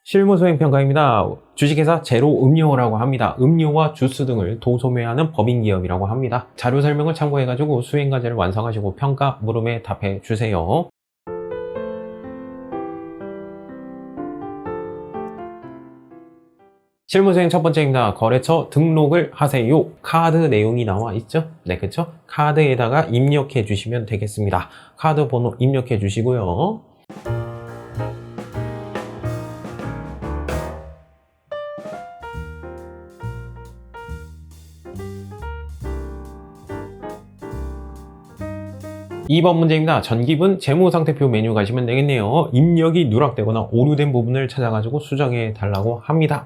실무수행평가입니다. 주식회사 제로음료라고 합니다. 음료와 주스 등을 도소매하는 법인기업이라고 합니다. 자료 설명을 참고해가지고 수행과제를 완성하시고 평가 물음에 답해 주세요. 실무수행 첫 번째입니다. 거래처 등록을 하세요. 카드 내용이 나와 있죠? 네, 그쵸? 카드에다가 입력해 주시면 되겠습니다. 카드 번호 입력해 주시고요. (2번) 문제입니다. 전기분 재무상태표 메뉴 가시면 되겠네요. 입력이 누락되거나 오류된 부분을 찾아가지고 수정해 달라고 합니다.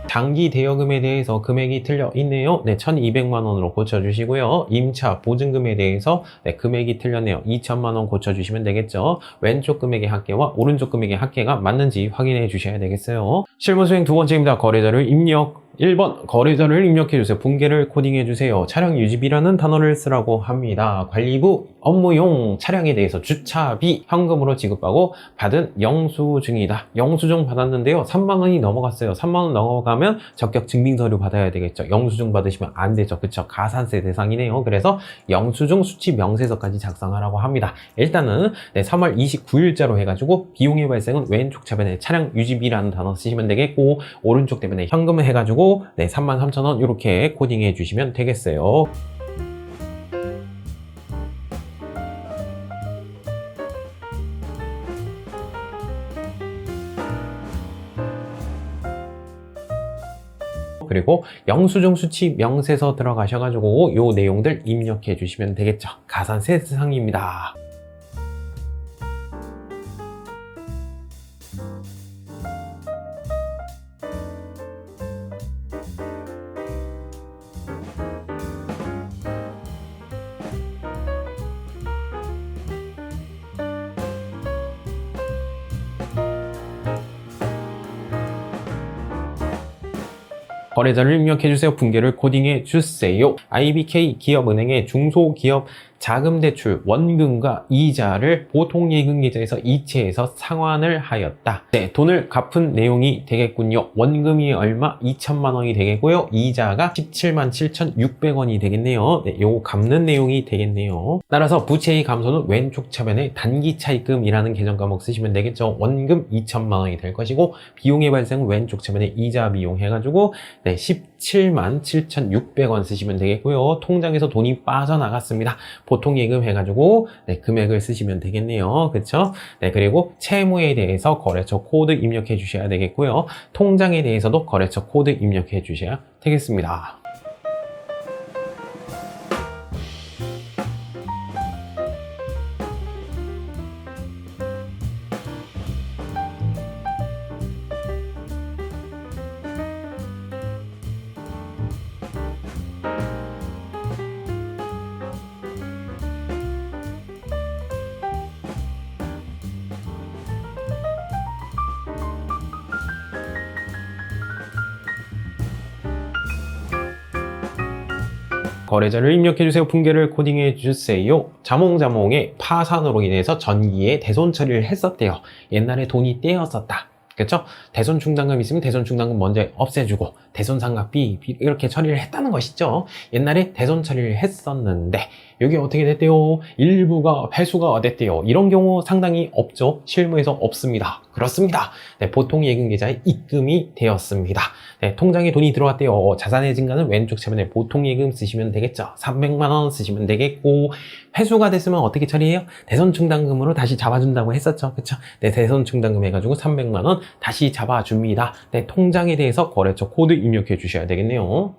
장기 대여금에 대해서 금액이 틀려 있네요. 네, 1,200만 원으로 고쳐주시고요. 임차 보증금에 대해서 금액이 틀렸네요. 2천만 원 고쳐주시면 되겠죠. 왼쪽 금액의 합계와 오른쪽 금액의 합계가 맞는지 확인해 주셔야 되겠어요. 실무수행 두 번째입니다. 거래자를 입력. 1번 거래자를 입력해주세요. 분계를 코딩해주세요. 차량 유지비라는 단어를 쓰라고 합니다. 관리부 업무용 차량에 대해서 주차비 현금으로 지급하고 받은 영수증이다. 영수증 받았는데요. 3만 원이 넘어갔어요. 3만 원 넘어가면 적격 증빙서류 받아야 되겠죠. 영수증 받으시면 안 되죠. 그쵸? 가산세 대상이네요. 그래서 영수증 수취 명세서까지 작성하라고 합니다. 일단은 3월 29일자로 해가지고 비용의 발생은 왼쪽 차변에 차량 유지비라는 단어 쓰시면 되겠고 오른쪽 대변에 현금을 해가지고 33,000원 이렇게 코딩해 주시면 되겠어요. 그리고 영수증 수취 명세서 들어가셔가지고 요 내용들 입력해 주시면 되겠죠. 가산세 대상입니다. 거래자를 입력해주세요. 분계를 코딩해주세요. IBK 기업은행의 중소기업 자금대출 원금과 이자를 보통예금계좌에서 이체해서 상환을 하였다. 네, 돈을 갚은 내용이 되겠군요. 원금이 얼마? 2천만 원이 되겠고요. 이자가 17만 7,600원이 되겠네요. 네, 요거 갚는 내용이 되겠네요. 따라서 부채의 감소는 왼쪽 차변에 단기차입금이라는 계정 과목 쓰시면 되겠죠. 원금 2천만 원이 될 것이고 비용의 발생은 왼쪽 차변에 이자 비용 해가지고 17만 7,600원 쓰시면 되겠고요. 통장에서 돈이 빠져나갔습니다. 보통 예금 해가지고 금액을 쓰시면 되겠네요. 그렇죠? 그리고 채무에 대해서 거래처 코드 입력해 주셔야 되겠고요. 통장에 대해서도 거래처 코드 입력해 주셔야 되겠습니다. 거래자를 입력해주세요. 분계를 코딩해주세요. 자몽자몽의 파산으로 인해서 전기에 대손 처리를 했었대요. 옛날에 돈이 떼었었다. 그렇죠? 대손 충당금 있으면 대손 충당금 먼저 없애주고 대손 상각비 이렇게 처리를 했다는 것이죠. 옛날에 대손 처리를 했었는데 여기 어떻게 됐대요? 일부가 회수가 됐대요. 이런 경우 상당히 없죠. 실무에서 없습니다. 그렇습니다. 보통 예금 계좌에 입금이 되었습니다. 통장에 돈이 들어왔대요. 자산의 증가는 왼쪽 차변에 보통 예금 쓰시면 되겠죠. 300만 원 쓰시면 되겠고 회수가 됐으면 어떻게 처리해요? 대손 충당금으로 다시 잡아준다고 했었죠. 그렇죠? 대손 충당금 해가지고 300만 원 다시 잡아줍니다. 통장에 대해서 거래처 코드 입력해 주셔야 되겠네요.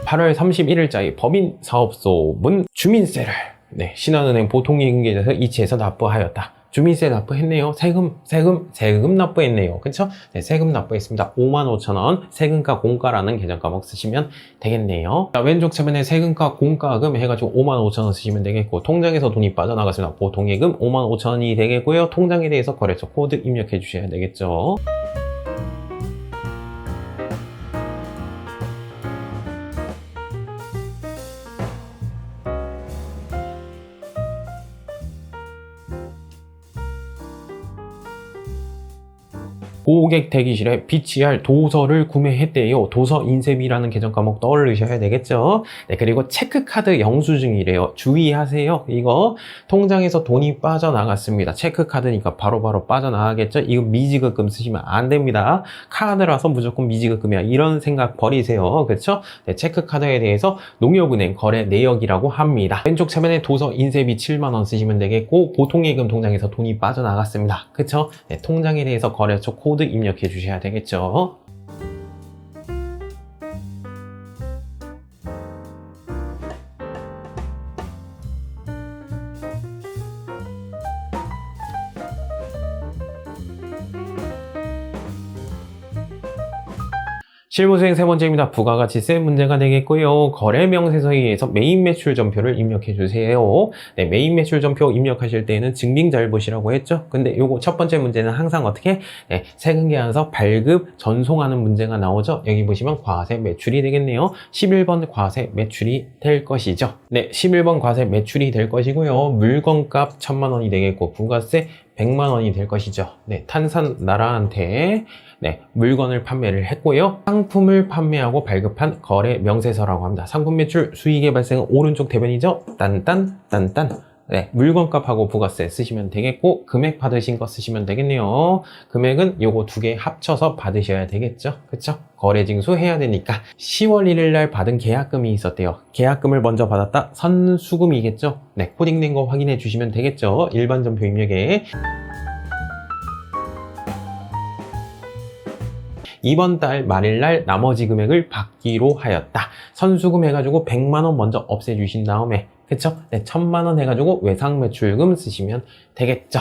(8월 31일자의) 법인사업소문 주민세를 신한은행 보통예금계좌에서 이체해서 납부하였다. 주민세 납부했네요. 세금 납부했네요. 그쵸? 네, 세금 납부했습니다. 55,000원 세금과 공과라는 계정 과목 쓰시면 되겠네요. 자, 왼쪽 차면에 세금과 공과금 해가지고 55,000원 쓰시면 되겠고, 통장에서 돈이 빠져나갔습니다. 보통예금 55,000원이 되겠고요. 통장에 대해서 거래처 코드 입력해 주셔야 되겠죠. 고객 대기실에 비치할 도서를 구매했대요. 도서 인쇄비라는 계정 과목 떠올리셔야 되겠죠. 네, 그리고 체크카드 영수증이래요. 주의하세요. 이거 통장에서 돈이 빠져나갔습니다. 체크카드니까 바로바로 빠져나가겠죠. 이거 미지급금 쓰시면 안 됩니다. 카드라서 무조건 미지급금이야, 이런 생각 버리세요. 그렇죠? 네, 체크카드에 대해서 농협은행 거래 내역이라고 합니다. 왼쪽 차면에 도서 인쇄비 7만원 쓰시면 되겠고, 보통예금 통장에서 돈이 빠져나갔습니다. 그렇죠? 네, 통장에 대해서 거래처 코드 입력해 주셔야 되겠죠. 실무 수행 세 번째입니다. 부가가치세 문제가 되겠고요. 거래 명세서에 의해서 메인 매출 전표를 입력해 주세요. 네, 메인 매출 전표 입력하실 때에는 증빙 잘 보시라고 했죠. 근데 요거 첫 번째 문제는 항상 어떻게? 네, 세금계산서 발급 전송하는 문제가 나오죠. 여기 보시면 과세 매출이 되겠네요. 11번 과세 매출이 될 것이죠. 네, 11번 과세 매출이 될 것이고요. 물건값 1000만원이 되겠고, 부가세 100만원이 될 것이죠. 네, 탄산 나라한테 네, 물건을 판매를 했고요. 상품을 판매하고 발급한 거래 명세서라고 합니다. 상품 매출 수익의 발생은 오른쪽 대변이죠. 딴딴. 네, 물건값하고 부가세 쓰시면 되겠고, 금액 받으신 거 쓰시면 되겠네요. 금액은 요거 두 개 합쳐서 받으셔야 되겠죠. 그쵸? 거래 징수해야 되니까 10월 1일 날 받은 계약금이 있었대요. 계약금을 먼저 받았다. 선수금이겠죠. 네, 코딩된 거 확인해 주시면 되겠죠. 일반 전표 입력에. 이번 달 말일날 나머지 금액을 받기로 하였다. 선수금 해가지고 100만원 먼저 없애주신 다음에, 그쵸? 네, 1000만원 해가지고 외상매출금 쓰시면 되겠죠.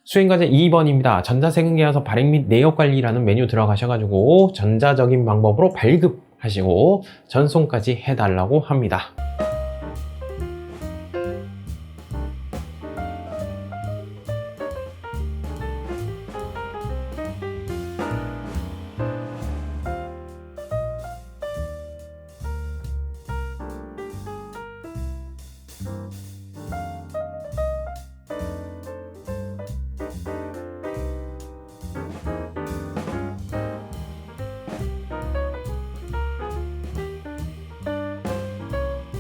수행과제 2번입니다. 전자세금계산서 발행 및 내역관리라는 메뉴 들어가셔가지고 전자적인 방법으로 발급하시고 전송까지 해달라고 합니다.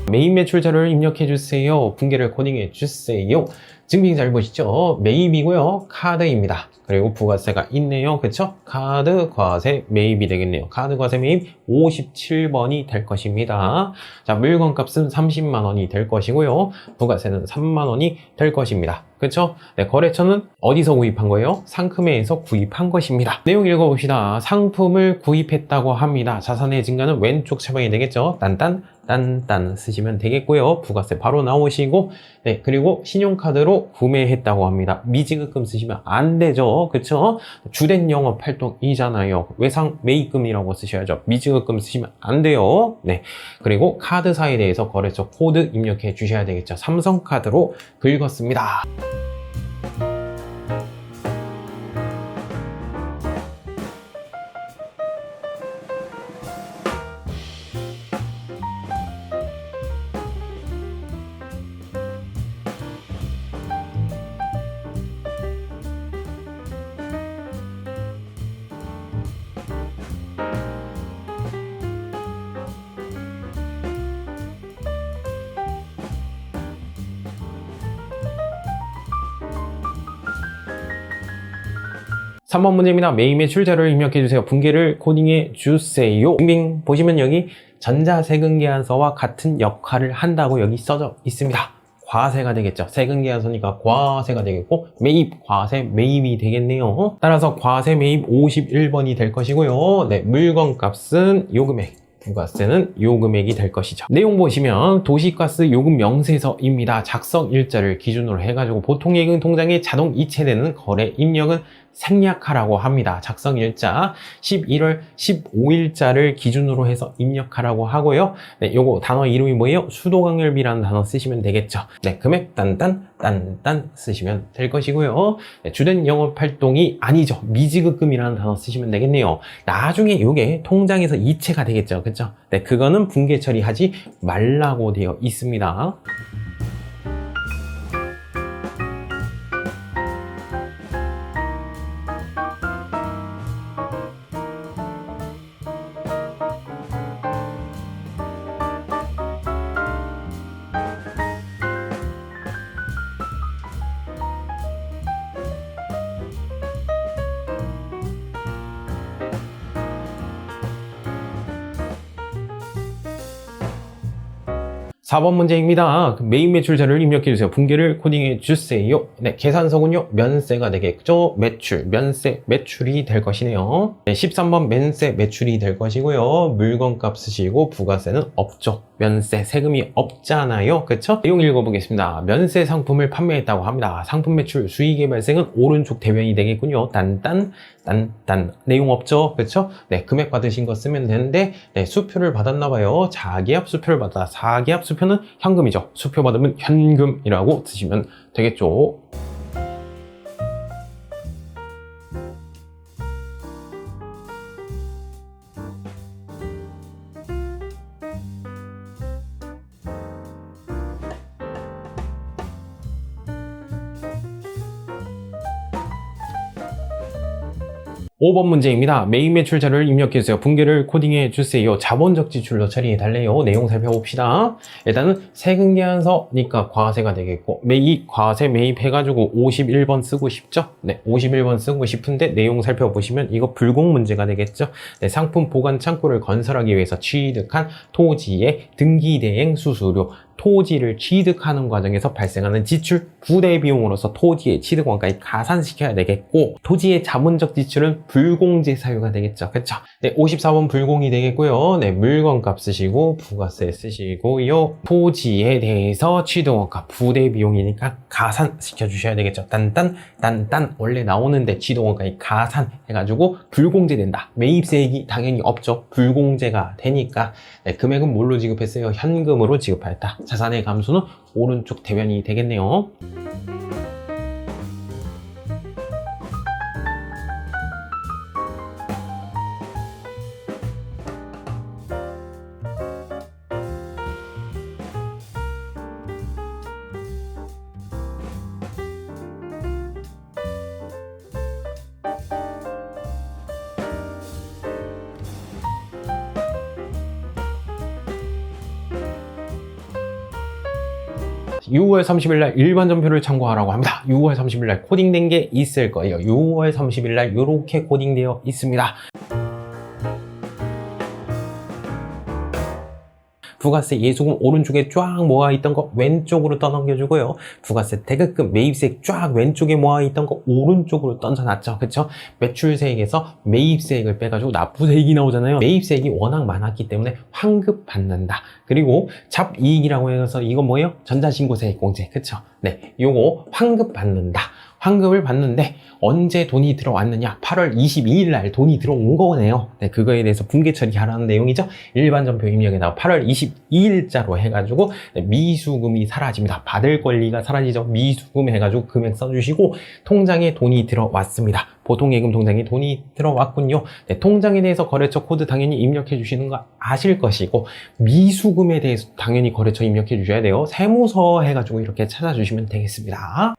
메인 매출 자료를 입력해 주세요. 분계를 코딩해 주세요. 증빙 잘 보시죠? 매입이고요. 카드입니다. 그리고 부가세가 있네요. 그쵸? 카드 과세 매입이 되겠네요. 카드 과세 매입 57번이 될 것입니다. 자, 물건값은 30만원이 될 것이고요. 부가세는 3만원이 될 것입니다. 그쵸? 네, 거래처는 어디서 구입한 거예요? 상금회에서 구입한 것입니다. 내용 읽어봅시다. 상품을 구입했다고 합니다. 자산의 증가는 왼쪽 차방이 되겠죠? 딴딴 쓰시면 되겠고요. 부가세 바로 나오시고, 네, 그리고 신용카드로 구매했다고 합니다. 미지급금 쓰시면 안 되죠. 그쵸? 주된 영업 활동이잖아요. 외상 매입금이라고 쓰셔야죠. 미지급금 쓰시면 안 돼요. 네. 그리고 카드사에 대해서 거래처 코드 입력해 주셔야 되겠죠. 삼성카드로 긁었습니다. 3번 문제입니다. 매일 매출자를 입력해 주세요. 분계를 코딩해 주세요. 빙빙 보시면 여기 전자세금계산서와 같은 역할을 한다고 여기 써져 있습니다. 과세가 되겠죠. 세금계산서니까 과세가 되겠고 매입, 과세, 매입이 되겠네요. 따라서 과세 매입 51번이 될 것이고요. 네, 물건값은 요 금액. 부가세는 요 금액이 될 것이죠. 내용 보시면 도시가스 요금 명세서입니다. 작성 일자를 기준으로 해가지고 보통예금 통장에 자동 이체되는 거래 입력은 생략하라고 합니다. 작성 일자 11월 15일자를 기준으로 해서 입력하라고 하고요. 네, 요거 단어 이름이 뭐예요? 수도강렬비라는 단어 쓰시면 되겠죠. 네, 금액 딴딴 쓰시면 될 것이고요. 네, 주된 영업활동이 아니죠. 미지급금이라는 단어 쓰시면 되겠네요. 나중에 요게 통장에서 이체가 되겠죠. 그쵸? 네, 그거는 분계 처리하지 말라고 되어 있습니다. 4번 문제입니다. 메인 매출자를 입력해 주세요. 분계를 코딩해 주세요. 네, 계산서군요. 면세가 되겠죠. 매출, 면세, 매출이 될 것이네요. 네, 13번 면세, 매출이 될 것이고요. 물건값 쓰시고 부가세는 없죠. 면세, 세금이 없잖아요. 그쵸? 내용 읽어보겠습니다. 면세 상품을 판매했다고 합니다. 상품 매출, 수익의 발생은 오른쪽 대변이 되겠군요. 딴딴. 내용 없죠? 그쵸? 네, 금액 받으신 거 쓰면 되는데, 네, 수표를 받았나봐요. 자기압 수표를 받았다. 사기압 수표는 현금이죠. 수표 받으면 현금이라고 쓰시면 되겠죠. 5번 문제입니다. 메인 매출 자료를 입력해 주세요. 분계를 코딩해 주세요. 자본적 지출로 처리해 달래요. 내용 살펴봅시다. 일단은 세금계산서니까 과세가 되겠고 매입, 과세, 매입 해가지고 51번 쓰고 싶죠? 네, 51번 쓰고 싶은데 내용 살펴보시면 이거 불공 문제가 되겠죠? 네, 상품 보관 창고를 건설하기 위해서 취득한 토지의 등기대행 수수료, 토지를 취득하는 과정에서 발생하는 지출, 부대 비용으로서 토지의 취득원가에 가산시켜야 되겠고, 토지의 자본적 지출은 불공제 사유가 되겠죠. 그쵸? 네, 54번 불공이 되겠고요. 네, 물건값 쓰시고, 부가세 쓰시고요. 토지에 대해서 취득원가, 부대 비용이니까 가산시켜 주셔야 되겠죠. 딴딴, 원래 나오는데 취득원가에 가산해가지고 불공제 된다. 매입세액이 당연히 없죠. 불공제가 되니까. 네, 금액은 뭘로 지급했어요? 현금으로 지급하였다. 자산의 감소는 오른쪽 대변이 되겠네요. 6월 30일 날 일반 전표를 참고하라고 합니다. 6월 30일 날 코딩된 게 있을 거예요. 6월 30일 날 이렇게 코딩되어 있습니다. 부가세 예수금 오른쪽에 쫙 모아있던 거 왼쪽으로 떠넘겨주고요. 부가세 대급금 매입세액 쫙 왼쪽에 모아있던 거 오른쪽으로 던져놨죠. 그쵸? 매출세액에서 매입세액을 빼가지고 납부세액이 나오잖아요. 매입세액이 워낙 많았기 때문에 환급 받는다. 그리고 잡이익이라고 해서 이거 뭐예요? 전자신고세액 공제. 그쵸? 네, 요거 환급 받는다. 환급을 받는데 언제 돈이 들어왔느냐? 8월 22일 날 돈이 들어온 거네요. 네, 그거에 대해서 분계 처리하라는 내용이죠. 일반 전표 입력에 나와 8월 22일자로 해가지고 미수금이 사라집니다. 받을 권리가 사라지죠. 미수금 해가지고 금액 써주시고 통장에 돈이 들어왔습니다. 보통예금 통장에 돈이 들어왔군요. 네, 통장에 대해서 거래처 코드 당연히 입력해 주시는 거 아실 것이고 미수금에 대해서 당연히 거래처 입력해 주셔야 돼요. 세무서 해가지고 이렇게 찾아주시면 되겠습니다.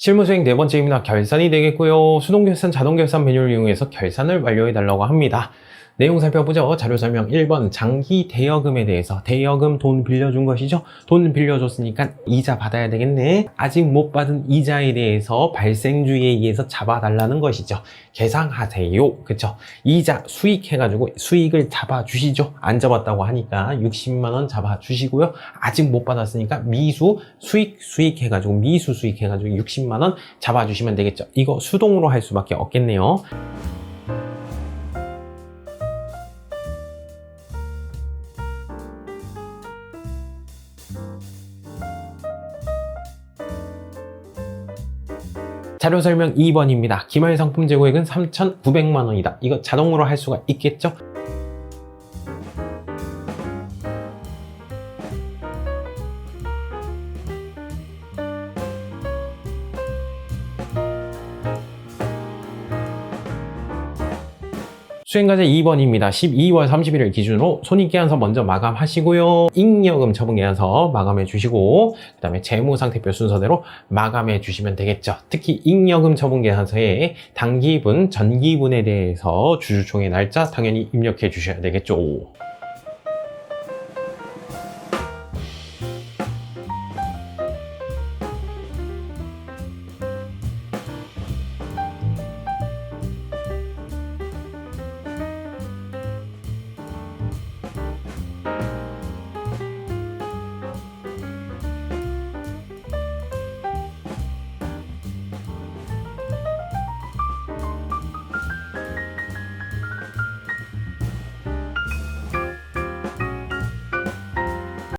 실무 수행 네 번째입니다. 결산이 되겠고요. 수동결산, 자동결산 메뉴를 이용해서 결산을 완료해달라고 합니다. 내용 살펴보죠. 자료 설명 1번 장기 대여금에 대해서 대여금 돈 빌려준 것이죠. 돈 빌려줬으니까 이자 받아야 되겠네. 아직 못 받은 이자에 대해서 발생주의에 의해서 잡아달라는 것이죠. 계상하세요. 그쵸? 이자 수익해가지고 수익을 잡아주시죠. 안 잡았다고 하니까 60만원 잡아주시고요. 아직 못 받았으니까 미수 수익해가지고 미수 수익해가지고 60만원 잡아주시면 되겠죠. 이거 수동으로 할 수밖에 없겠네요. 자료 설명 2번입니다. 기말 상품 재고액은 3,900만 원이다. 이거 자동으로 할 수가 있겠죠? 수행과제 2번입니다. 12월 31일 기준으로 손익계산서 먼저 마감하시고요. 잉여금 처분계산서 마감해 주시고 그 다음에 재무상태표 순서대로 마감해 주시면 되겠죠. 특히 잉여금 처분계산서에 단기분, 전기분에 대해서 주주총회 날짜 당연히 입력해 주셔야 되겠죠.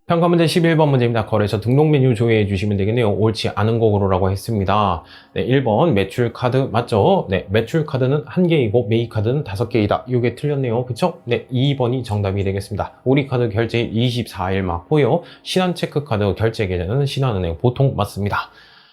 평가문제 11번 문제입니다. 거래처 등록 메뉴 조회해 주시면 되겠네요. 옳지 않은 거 고르라고 했습니다. 네, 1번 매출카드 맞죠? 네, 매출카드는 1개이고 매입카드는 5개이다. 이게 틀렸네요. 그쵸? 네, 2번이 정답이 되겠습니다. 우리카드 결제 24일 맞고요. 신한체크카드 결제 계좌는 신한은행 보통 맞습니다.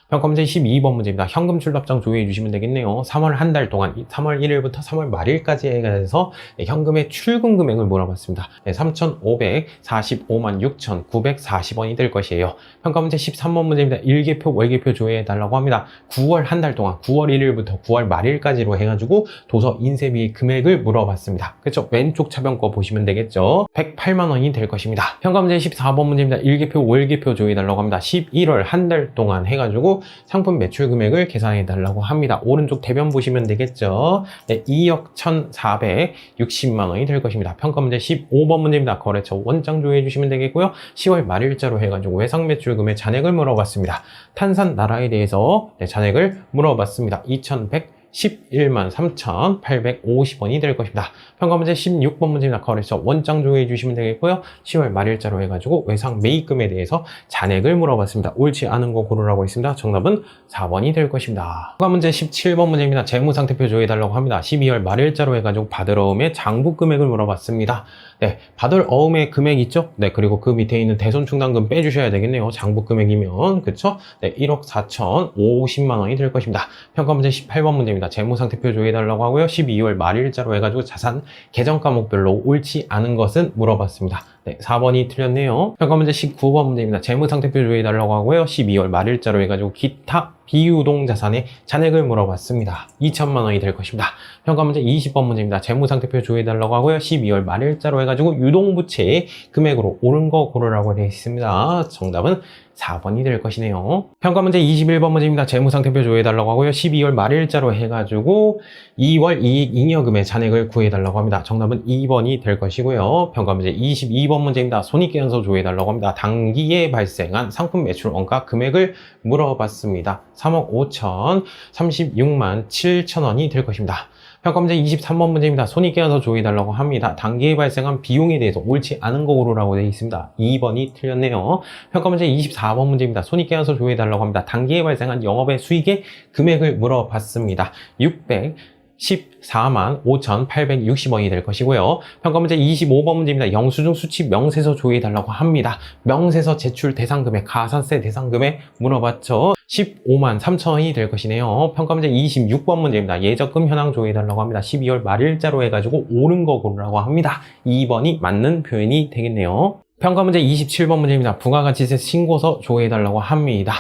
평가문제 12번 문제입니다. 현금 출납장 조회해 주시면 되겠네요. 3월 한 달 동안 3월 1일부터 3월 말일까지 해서 현금의 출금 금액을 물어봤습니다. 네, 3,545만 6,940원이 될 것이에요. 평가문제 13번 문제입니다. 일개표, 월개표 조회해 달라고 합니다. 9월 한 달 동안 9월 1일부터 9월 말일까지로 해가지고 도서 인쇄비 금액을 물어봤습니다. 그렇죠? 왼쪽 차변 거 보시면 되겠죠? 108만 원이 될 것입니다. 평가문제 14번 문제입니다. 일개표, 월개표 조회해 달라고 합니다. 11월 한 달 동안 해가지고 상품 매출 금액을 계산해 달라고 합니다. 오른쪽 대변 보시면 되겠죠. 네, 2억 1,460만 원이 될 것입니다. 평가문제 15번 문제입니다. 거래처 원장 조회해 주시면 되겠고요. 10월 말일자로 해가지고 외상 매출 금액 잔액을 물어봤습니다. 탄산 나라에 대해서 잔액을 물어봤습니다. 2,111만 3,850원이 될 것입니다. 평가문제 16번 문제입니다. 거래처 원장 조회해 주시면 되겠고요. 10월 말일자로 해가지고 외상 매입금에 대해서 잔액을 물어봤습니다. 옳지 않은 거 고르라고 했습니다. 정답은 4번이 될 것입니다. 평가문제 17번 문제입니다. 재무상태표 조회해 달라고 합니다. 12월 말일자로 해가지고 받을 어음의 장부 금액을 물어봤습니다. 네, 받을 어음의 금액 있죠? 네, 그리고 그 밑에 있는 대손충당금 빼주셔야 되겠네요. 장부 금액이면, 그쵸? 네, 1억 4,050만 원이 될 것입니다. 평가문제 18번 문제입니다. 재무상태표 조회해 달라고 하고요. 12월 말일자로 해가지고 자산 계정 과목별로 옳지 않은 것은 물어봤습니다. 네, 4번이 틀렸네요. 평가문제 19번 문제입니다. 재무상태표 조회해 달라고 하고요. 12월 말일자로 해가지고 기타 비유동 자산의 잔액을 물어봤습니다. 2천만 원이 될 것입니다. 평가문제 20번 문제입니다. 재무상태표 조회해 달라고 하고요. 12월 말일자로 해가지고 유동부채의 금액으로 옳은 거 고르라고 되어 있습니다. 정답은 4번이 될 것이네요. 평가문제 21번 문제입니다. 재무상태표 조회해 달라고 하고요. 12월 말일자로 해가지고 2월 이익 잉여금의 잔액을 구해 달라고 합니다. 정답은 2번이 될 것이고요. 평가문제 22번 문제입니다. 손익계산서 조회해 달라고 합니다. 단기에 발생한 상품 매출 원가 금액을 물어봤습니다. 3억 5천 36만 7천 원이 될 것입니다. 평가문제 23번 문제입니다. 손익계산서 조회해 달라고 합니다. 단기에 발생한 비용에 대해서 옳지 않은 거 고르라고 되어 있습니다. 2번이 틀렸네요. 평가문제 24번 문제입니다. 손익계산서 조회해 달라고 합니다. 단기에 발생한 영업의 수익의 금액을 물어봤습니다. 614만 5,860원이 될 것이고요. 평가문제 25번 문제입니다. 영수증 수취 명세서 조회해 달라고 합니다. 명세서 제출 대상금액, 가산세 대상금액 물어봤죠. 15만 3천원이 될 것이네요. 평가문제 26번 문제입니다. 예적금 현황 조회해 달라고 합니다. 12월 말일자로 해가지고 옳은 거 고르라고 합니다. 2번이 맞는 표현이 되겠네요. 평가문제 27번 문제입니다. 부가가치세 신고서 조회해 달라고 합니다.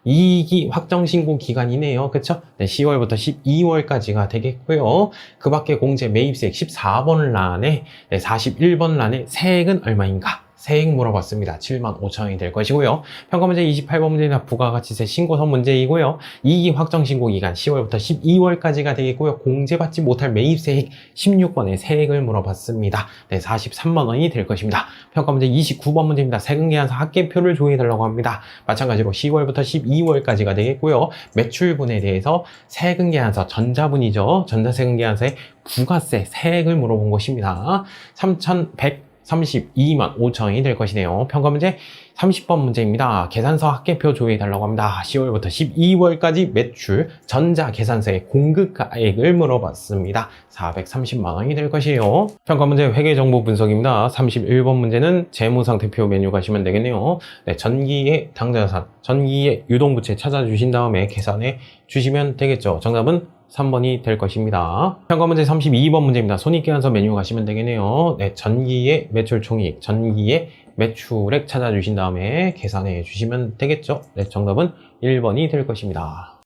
이익이 확정 신고 기간이네요. 그쵸? 네, 10월부터 12월까지가 되겠고요. 그 밖에 공제 매입세액 14번 란에, 네, 41번 란에 세액은 얼마인가? 세액 물어봤습니다. 75,000원이 될 것이고요. 평가 문제 28번 문제는 부가가치세 신고서 문제이고요. 이익 확정 신고 기간 10월부터 12월까지가 되겠고요. 공제받지 못할 매입세액 16번의 세액을 물어봤습니다. 네, 43만 원이 될 것입니다. 평가 문제 29번 문제입니다. 세금계산서 합계표를 조회해달라고 합니다. 마찬가지로 10월부터 12월까지가 되겠고요. 매출분에 대해서 세금계산서, 전자분이죠. 전자세금계산서의 부가세, 세액을 물어본 것입니다. 3,132만 5천원이 될 것이네요. 평가 문제 30번 문제입니다. 계산서 합계표 조회해달라고 합니다. 10월부터 12월까지 매출, 전자 계산서의 공급가액을 물어봤습니다. 430만 원이 될 것이에요. 평가 문제 회계정보 분석입니다. 31번 문제는 재무상태표 메뉴 가시면 되겠네요. 네, 전기의 당자자산, 전기의 유동부채 찾아주신 다음에 계산해 주시면 되겠죠. 정답은 3번이 될 것입니다. 평가 문제 32번 문제입니다. 손익계산서 메뉴 가시면 되겠네요. 네, 전기의 매출 총이익, 전기의 매출액 찾아주신 다음에 계산해 주시면 되겠죠. 네, 정답은 1번이 될 것입니다.